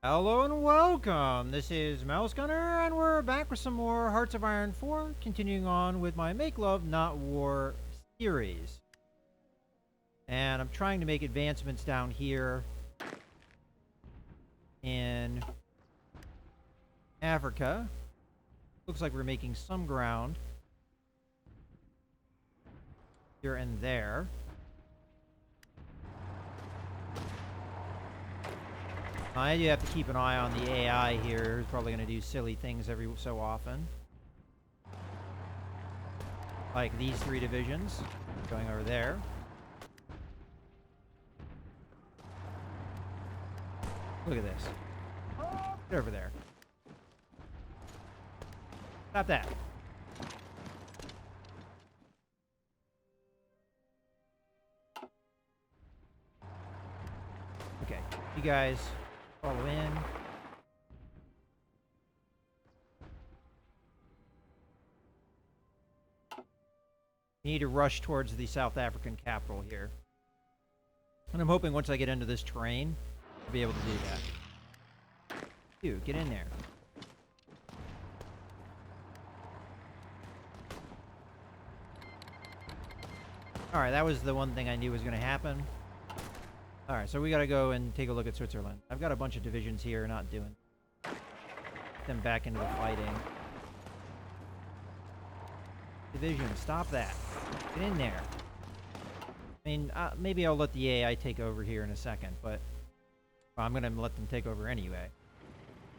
Hello and welcome. This is Mouse Gunner, and we're back with some more Hearts of Iron 4, continuing on with my Make Love Not War series. And I'm trying to make advancements down here in Africa. Looks like we're making some ground here and there. I do have to keep an eye on the AI here. It's probably going to do silly things every so often. Like these three divisions going over there. Look at this. Get over there. Stop that. Okay, you guys follow in. You need to rush towards the South African capital here. And I'm hoping once I get into this terrain, I'll be able to do that. Dude, get in there. Alright, that was the one thing I knew was going to happen. Alright, so we gotta go and take a look at Switzerland. I've got a bunch of divisions here not doing. Get them back into the fighting. Division, stop that. Get in there. I mean, maybe I'll let the AI take over here in a second, but well, I'm gonna let them take over anyway.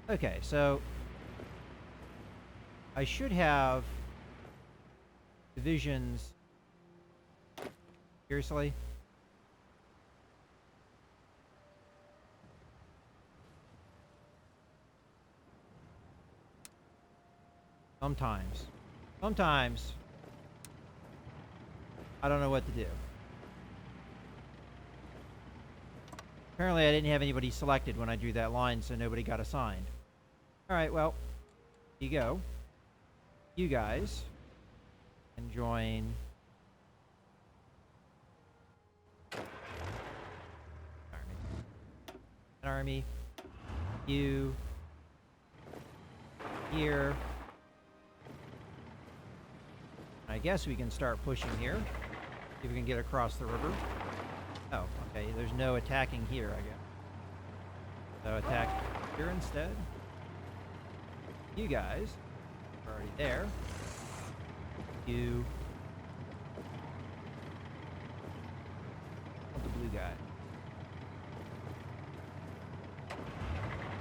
Okay, so I should have divisions. Seriously? Sometimes I don't know what to do. Apparently I didn't have anybody selected when I drew that line, so nobody got assigned. Alright, well, here you go. You guys can join army. You here. I guess we can start pushing here. See if we can get across the river. Oh, okay. There's no attacking here, I guess. So attack here instead. You guys are already there. You want the blue guy.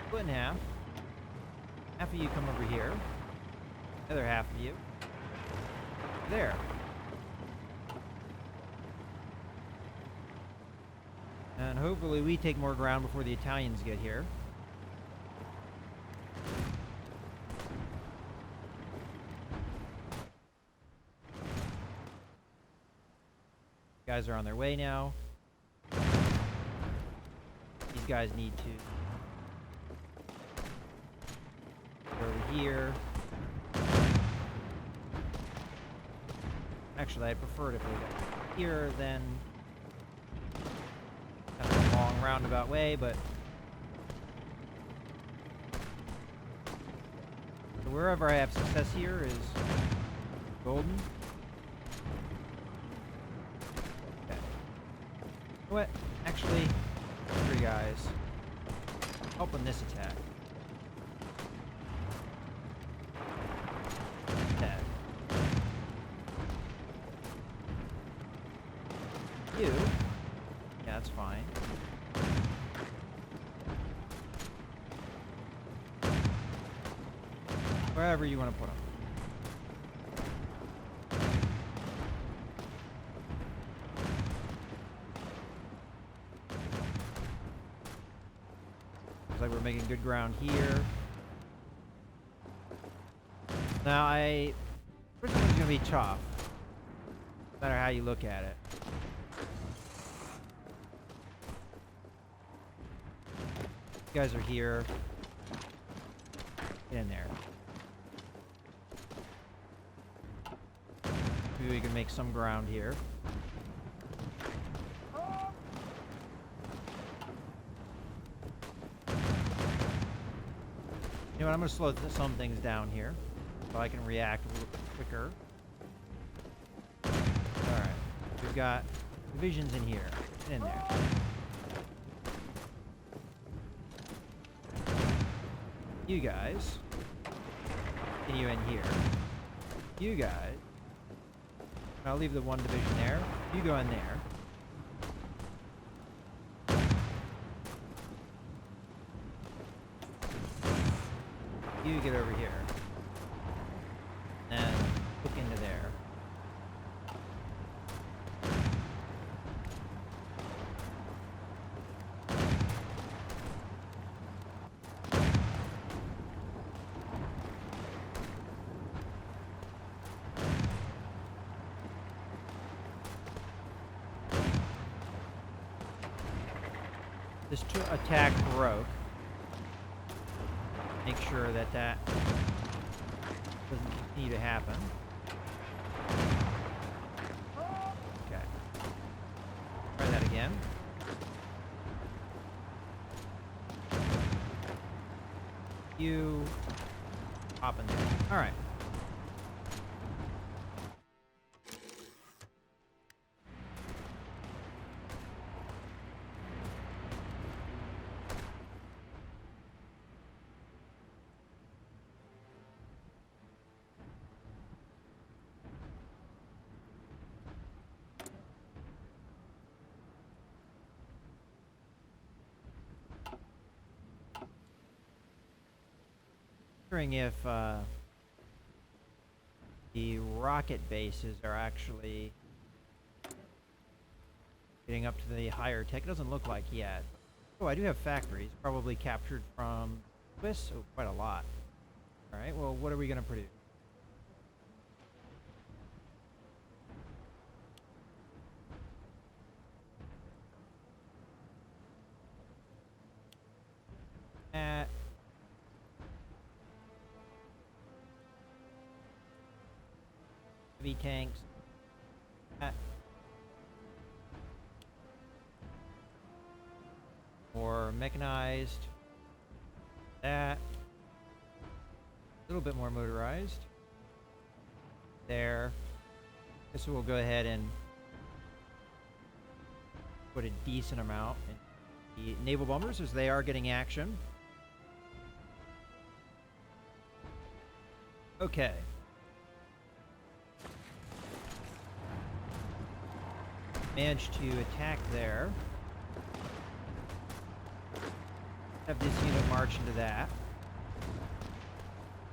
Split in half. Half of you come over here. The other half of you. There. And hopefully we take more ground before the Italians get here. Guys are on their way now. These guys need to go over here. Actually, I prefer it if we got here than kind of a long roundabout way, but so wherever I have success here is golden. Okay. What? Actually, three guys. Help in this attack. You. Yeah, that's fine. Wherever you want to put them. Looks like we're making good ground here. Now, first one's going to be tough. No matter how you look at it. You guys are here. Get in there. Maybe we can make some ground here. You know what? I'm going to slow some things down here so I can react a little bit quicker. All right. We've got divisions in here. Get in there. You guys. Continue in here. You guys. I'll leave the one division there. You go in there. You get over here. And hook into there. This attack broke. Make sure that that doesn't continue to happen. Okay. Try that again. You hop in there. All right. Wondering if the rocket bases are actually getting up to the higher tech. It doesn't look like yet. Oh, I do have factories, probably captured from Swiss. Oh, quite a lot. All right, well, what are we going to produce? Heavy tanks. More mechanized. That. A little bit more motorized. There. Guess we'll go ahead and put a decent amount in the naval bombers as they are getting action. Okay. Managed to attack there. Have this unit march into that.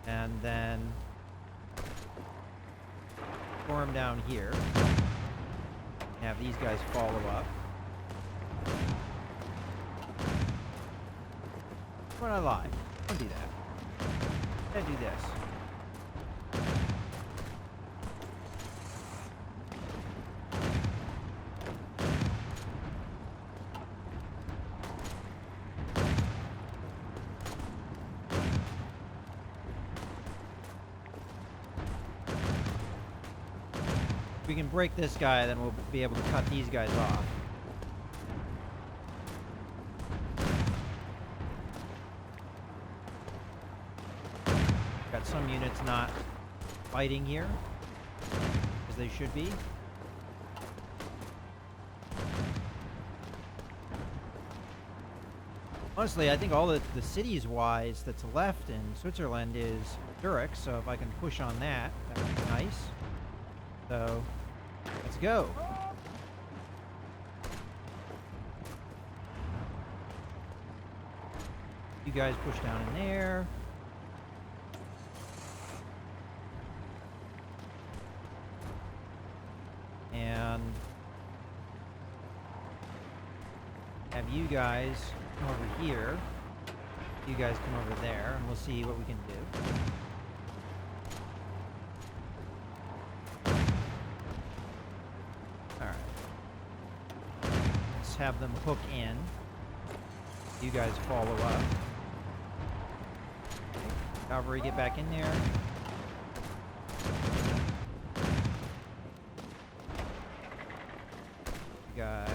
And then form down here. Have these guys follow up. Why would I lie? Don't do that. Can't do this. If we can break this guy, then we'll be able to cut these guys off. Got some units not fighting here, as they should be. Honestly, I think all the cities-wise that's left in Switzerland is Zurich, so if I can push on that, that would be nice. So, let's go. You guys push down in there. And have you guys come over here. You guys come over there, and we'll see what we can do. Have them hook in. You guys follow up. Cavalry, get back in there. You guys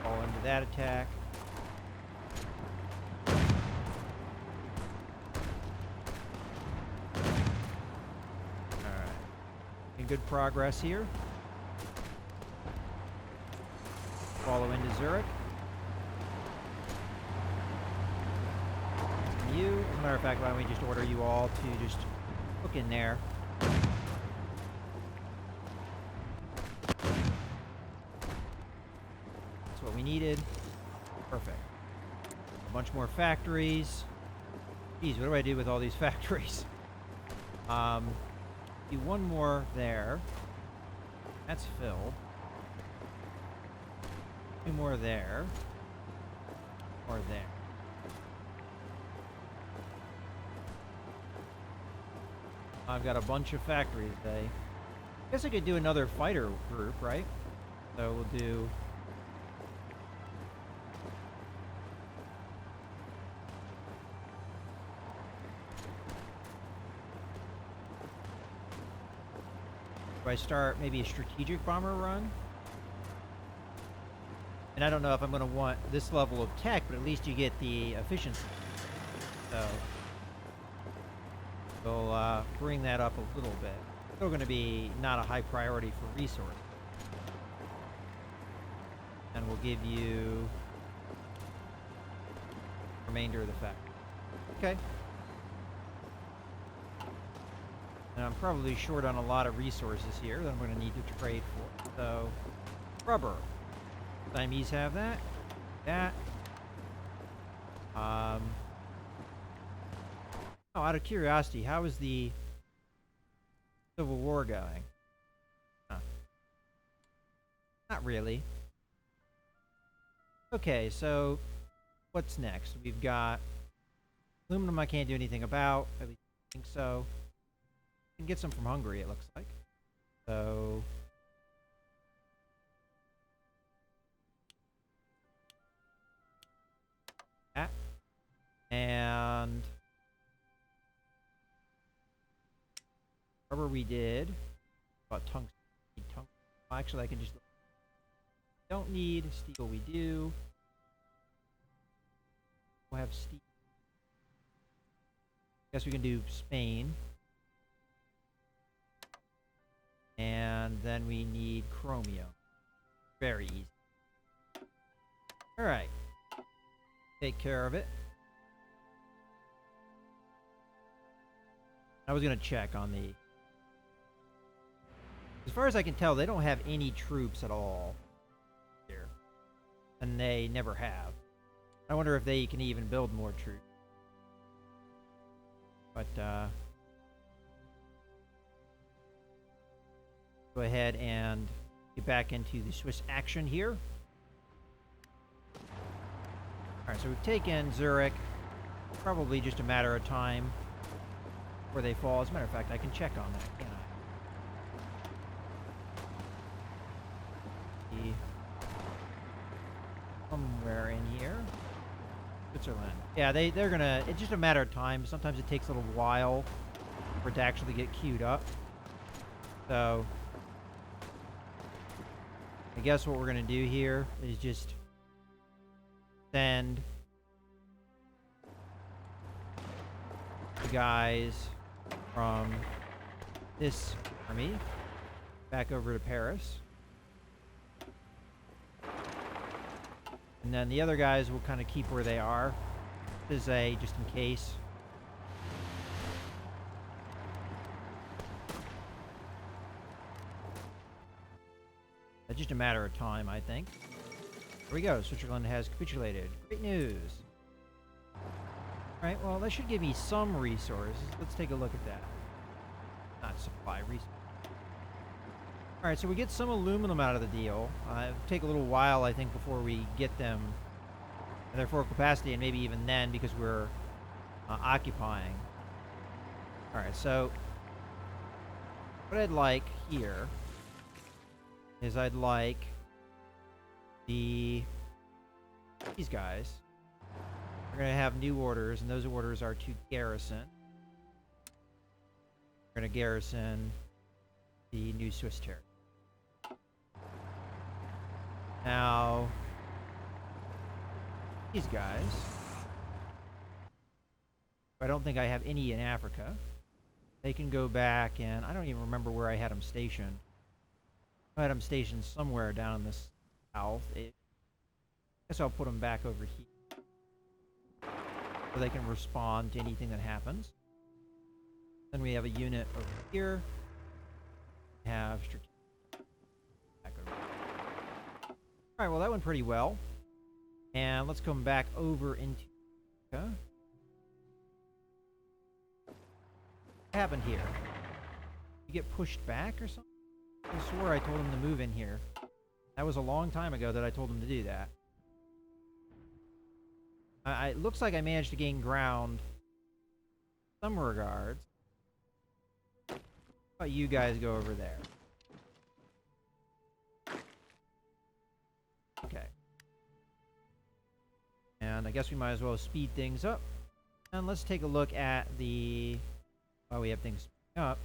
fall into that attack. making good progress here. Follow into Zurich. And you, as a matter of fact, why don't we just order you all to just hook in there. That's what we needed. Perfect. A bunch more factories. Geez, what do I do with all these factories? Do one more there. That's filled. 2 more there. Or there. I've got a bunch of factories today. I guess I could do another fighter group, right? So we'll do... Do I start maybe a strategic bomber run? And I don't know if I'm going to want this level of tech, but at least you get the efficiency. So we'll bring that up a little bit. Still going to be not a high priority for resource. And we'll give you the remainder of the factory. Okay. And I'm probably short on a lot of resources here that I'm going to need to trade for. So, rubber. Siamese have that. That. Oh, out of curiosity, how is the Civil War going? Huh. Not really. Okay, so what's next? We've got aluminum I can't do anything about. At least I think so. Can get some from Hungary, it looks like. So that and rubber we did. About tungsten. Actually, I can just don't need steel. We do. We'll have steel. Guess we can do Spain. And then we need chromium. Very easy. Alright. Take care of it. I was going to check on the... As far as I can tell, they don't have any troops at all here. And they never have. I wonder if they can even build more troops. But, go ahead and get back into the Swiss action here. Alright, so we've taken Zurich. Probably just a matter of time before they fall. As a matter of fact, I can check on that, can't I? Somewhere in here. Switzerland. Yeah, they're gonna... It's just a matter of time. Sometimes it takes a little while for it to actually get queued up. So... I guess what we're going to do here is just send the guys from this army back over to Paris. And then the other guys will kind of keep where they are. This is just in case. It's just a matter of time, I think. Here we go. Switzerland has capitulated. Great news. Alright, well, that should give me some resources. Let's take a look at that. Not supply, resources. Alright, so we get some aluminum out of the deal. It'll take a little while, I think, before we get them at their full capacity, and maybe even then, because we're occupying. Alright, so what I'd like here is I'd like these guys. We're going to have new orders, and those orders are to garrison. We're going to garrison the new Swiss territory. Now, these guys, I don't think I have any in Africa. they can go back, and I don't even remember where I had them stationed. I had them stationed somewhere down in the south. I guess I'll put them back over here so they can respond to anything that happens. Then we have a unit over here. We have strategic back over here. All right, well that went pretty well. And let's come back over into. Okay. What happened here? You get pushed back or something? I swore I told him to move in here. That was a long time ago that I told him to do that. It looks like I managed to gain ground in some regards. How about you guys go over there? Okay. And I guess we might as well speed things up. And let's take a look at the... While we have things speeding up.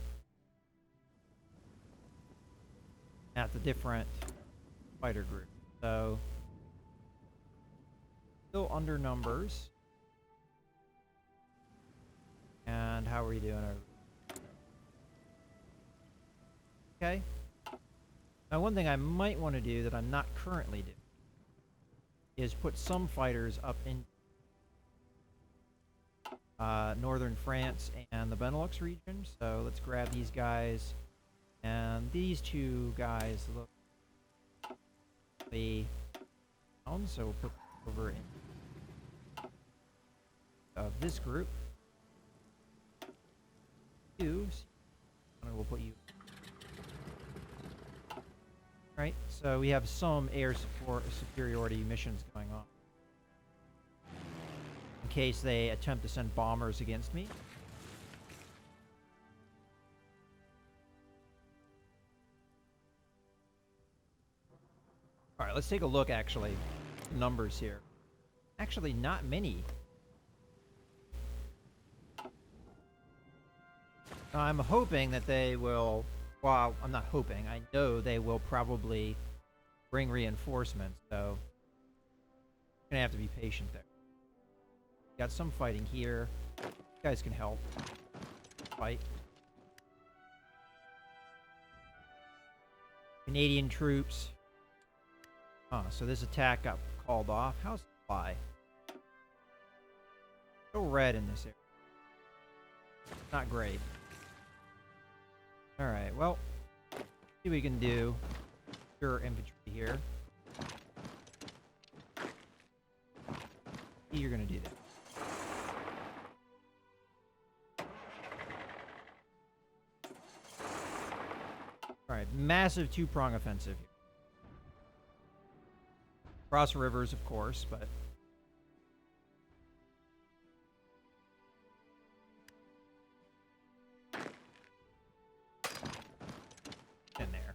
At the different fighter groups. So... Still under numbers. And how are we doing over? Okay. Now one thing I might want to do that I'm not currently doing is put some fighters up in northern France and the Benelux region. So let's grab these guys. And these two guys look down, so we'll put over in of this group. We'll put you. Right, so we have some air support superiority missions going on. In case they attempt to send bombers against me. Alright, let's take a look actually. Numbers here. Actually, not many. I'm hoping that they will, well, I'm not hoping, I know they will probably bring reinforcements, so I'm gonna have to be patient there. Got some fighting here. You guys can help fight. Canadian troops. So this attack got called off. How's supply? Still red in this area. Not great. Alright, well, see what we can do. Pure infantry here. You're gonna do that. Alright, massive two-prong offensive here. Cross rivers, of course, but... in there.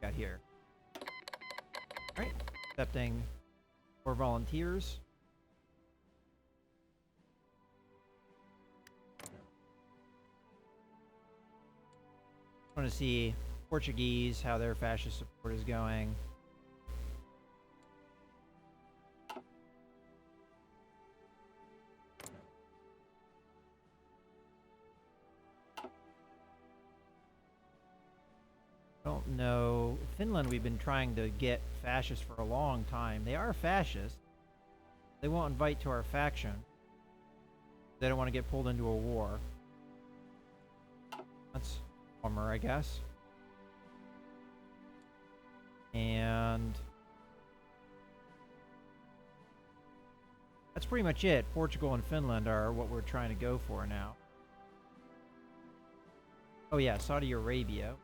Got here. Alright, accepting 4 volunteers. I want to see Portuguese, how their fascist support is going. Don't know. Finland, we've been trying to get fascists for a long time. They are fascist. They won't invite to our faction. They don't want to get pulled into a war. That's a bummer, I guess. And that's pretty much it. Portugal and Finland are what we're trying to go for now. Oh yeah, Saudi Arabia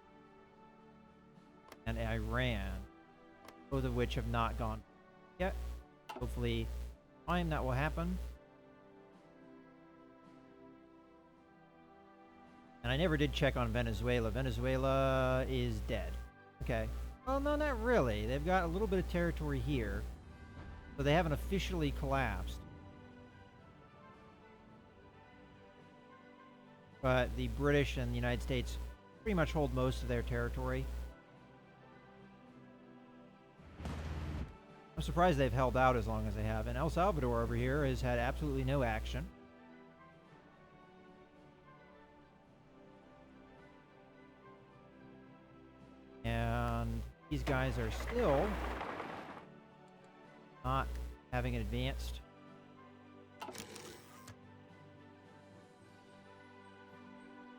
and Iran, both of which have not gone yet. Hopefully, time that will happen. And I never did check on Venezuela. Venezuela is dead. Okay. Well, no, not really. They've got a little bit of territory here. So they haven't officially collapsed. But the British and the United States pretty much hold most of their territory. I'm surprised they've held out as long as they have. And El Salvador over here has had absolutely no action. And these guys are still not having it advanced.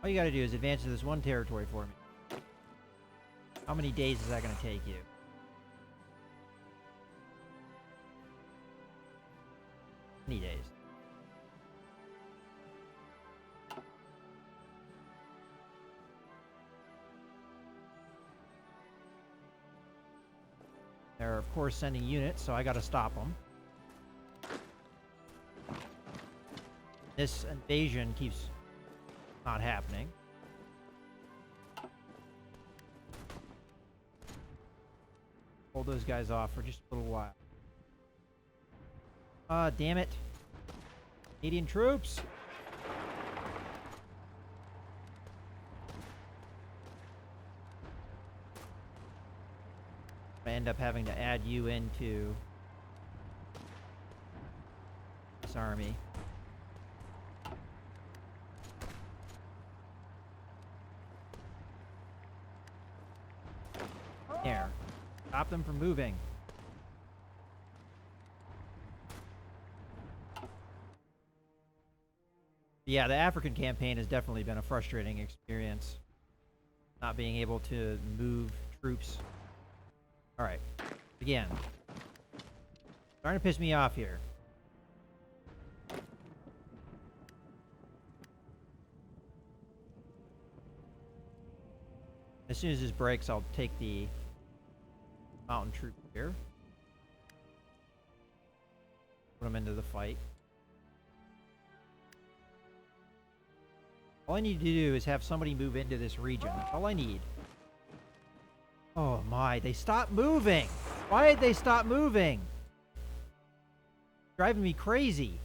All you gotta do is advance to this one territory for me. How many days is that gonna take you? Many days. They're, of course, sending units, so I gotta stop them. This invasion keeps not happening. Hold those guys off for just a little while. Ah, damn it. Canadian troops! I end up having to add you into this army. There. Stop them from moving. Yeah, the African campaign has definitely been a frustrating experience. Not being able to move troops. Alright. Again. Starting to piss me off here. As soon as this breaks, I'll take the mountain troop here. Put them into the fight. All I need to do is have somebody move into this region. That's all I need. Oh my, they stopped moving! Why did they stop moving? Driving me crazy.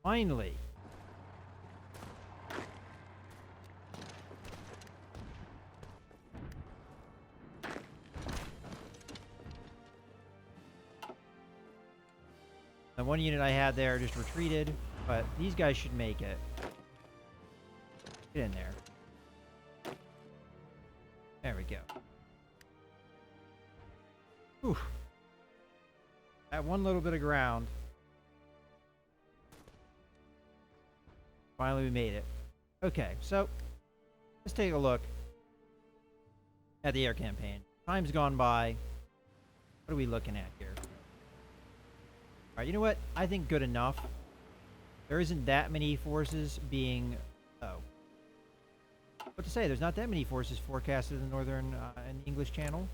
Finally. The one unit I had there just retreated, but these guys should make it. Get in there. There we go. Whew. That one little bit of ground. Finally we made it. Okay, so let's take a look at the air campaign. Time's gone by. What are we looking at here? Alright, you know what? I think good enough. There isn't that many forces being... Oh. What to say? There's not that many forces forecasted in the northern in the English Channel.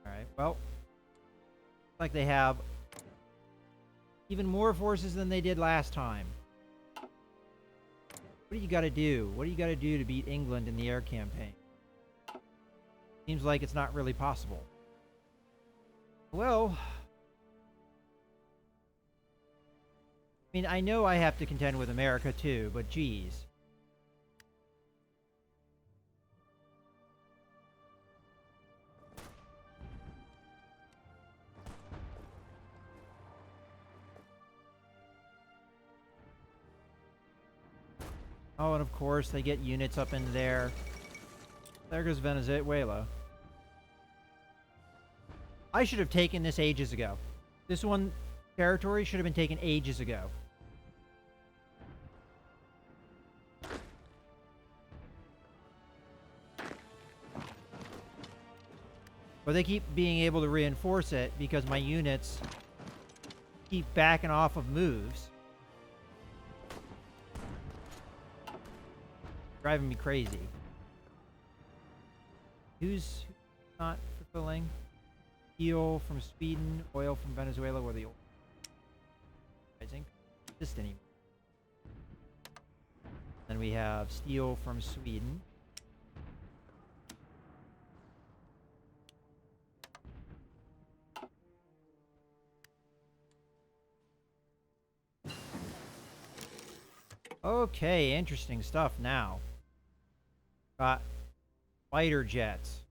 Alright, well. Looks like they have even more forces than they did last time. What do you got to do? What do you got to do to beat England in the air campaign? Seems like it's not really possible. Well... I mean, I know I have to contend with America too, but geez. Oh, and of course they get units up in there. There goes Venezuela. I should have taken this ages ago. This one territory should have been taken ages ago. But they keep being able to reinforce it because my units keep backing off of moves. Driving me crazy. Who's not fulfilling? Steel from Sweden, oil from Venezuela, or the oil rising? Just anymore. Then we have steel from Sweden. Okay, interesting stuff now. Got fighter jets.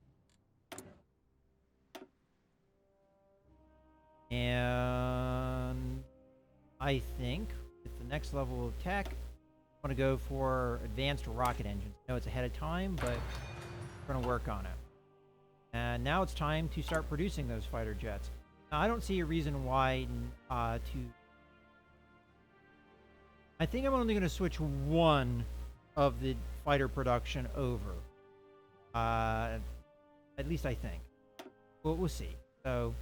I think at the next level of tech, I want to go for advanced rocket engines. I know it's ahead of time, but we're going to work on it. And now it's time to start producing those fighter jets. Now, I don't see a reason why I think I'm only going to switch one of the fighter production over. At least I think. Well, we'll see. So,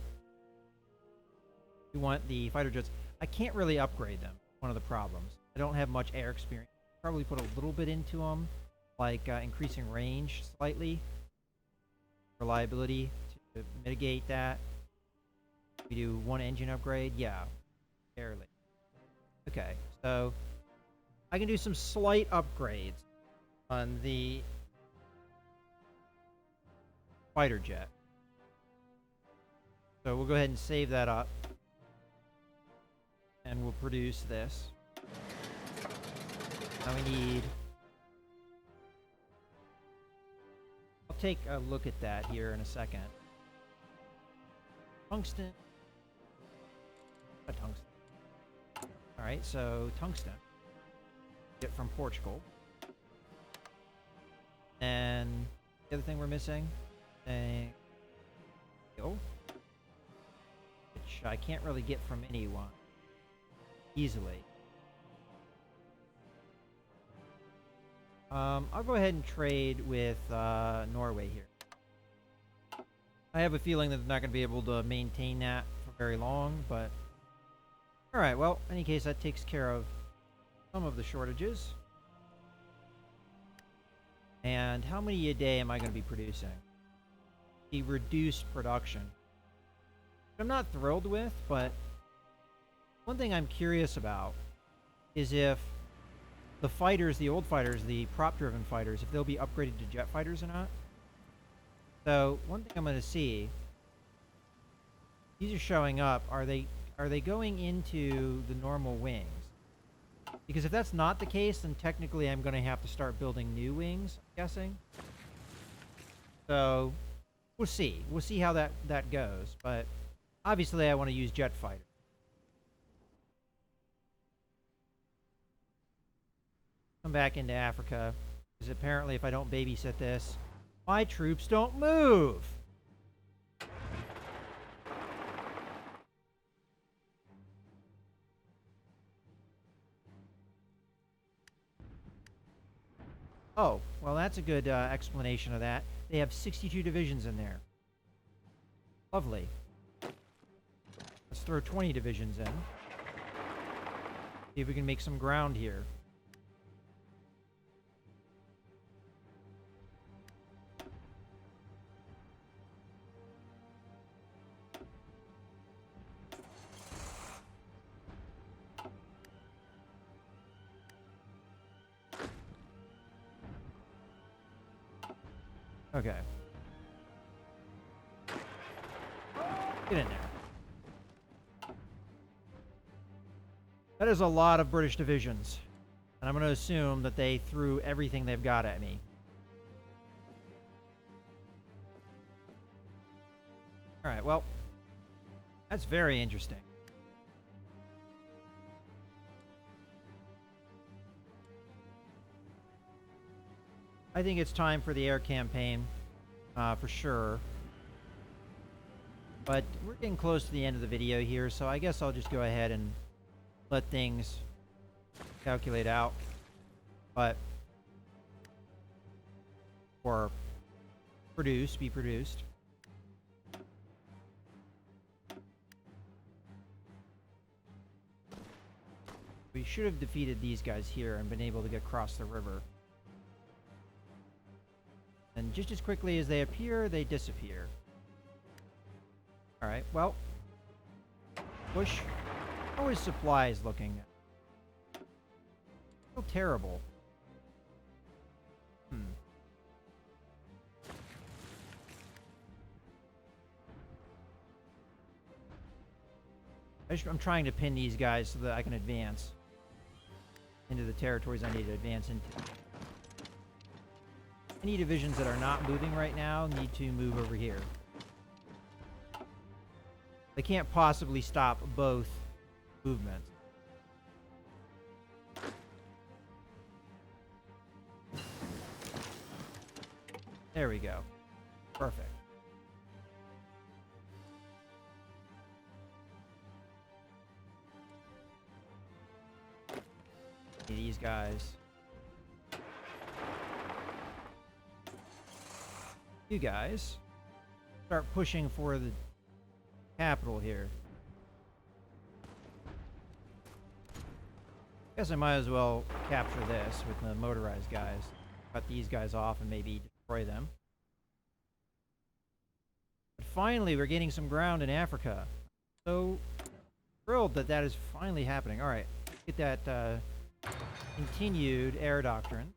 we want the fighter jets. I can't really upgrade them. One of the problems. I don't have much air experience. Probably put a little bit into them, like increasing range slightly, reliability to mitigate that. We do one engine upgrade. Yeah, barely. Okay, so I can do some slight upgrades on the fighter jet. So we'll go ahead and save that up. And we'll produce this. Now we need... I'll take a look at that here in a second. Tungsten. A tungsten. Alright, so tungsten. Get from Portugal. And the other thing we're missing, steel, which I can't really get from anyone easily. I'll go ahead and trade with Norway here. I have a feeling that they're not going to be able to maintain that for very long, but alright, well, in any case, that takes care of some of the shortages. And how many a day am I going to be producing? The reduced production. I'm not thrilled with, but one thing I'm curious about is if the fighters, the old fighters, the prop-driven fighters, if they'll be upgraded to jet fighters or not. So one thing I'm going to see, these are showing up. Are they going into the normal wings? Because if that's not the case, then technically I'm going to have to start building new wings, I'm guessing. So we'll see. We'll see how that goes. But obviously I want to use jet fighters. Come back into Africa, because apparently if I don't babysit this, my troops don't move. Oh, well that's a good explanation of that. They have 62 divisions in there. Lovely. Let's throw 20 divisions in. See if we can make some ground here. Okay. Get in there. That is a lot of British divisions. And I'm going to assume that they threw everything they've got at me. Alright, well. That's very interesting. I think it's time for the air campaign, for sure. But we're getting close to the end of the video here, so I guess I'll just go ahead and let things calculate out. But, or be produced. We should have defeated these guys here and been able to get across the river. And just as quickly as they appear, they disappear. Alright, well. Push. How is supplies looking? So terrible. I'm trying to pin these guys so that I can advance into the territories I need to advance into. Any divisions that are not moving right now need to move over here. They can't possibly stop both movements. There we go. Perfect. These guys. You guys start pushing for the capital here. Guess I might as well capture this with the motorized guys. Cut these guys off and maybe destroy them. But finally, we're gaining some ground in Africa. So thrilled that that is finally happening. All right, get that continued air doctrine.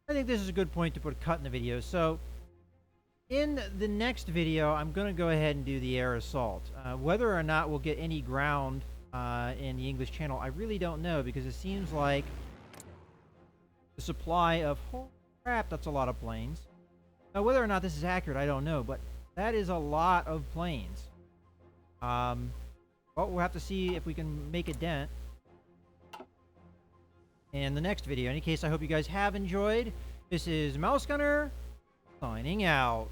I think this is a good point to put a cut in the video. So in the next video, I'm going to go ahead and do the air assault. Whether or not we'll get any ground in the English Channel, I really don't know, because it seems like the supply of... Oh, crap, that's a lot of planes. Now, whether or not this is accurate, I don't know, but that is a lot of planes. Well, we'll have to see if we can make a dent in the next video. In any case, I hope you guys have enjoyed. This is Mouse Gunner signing out.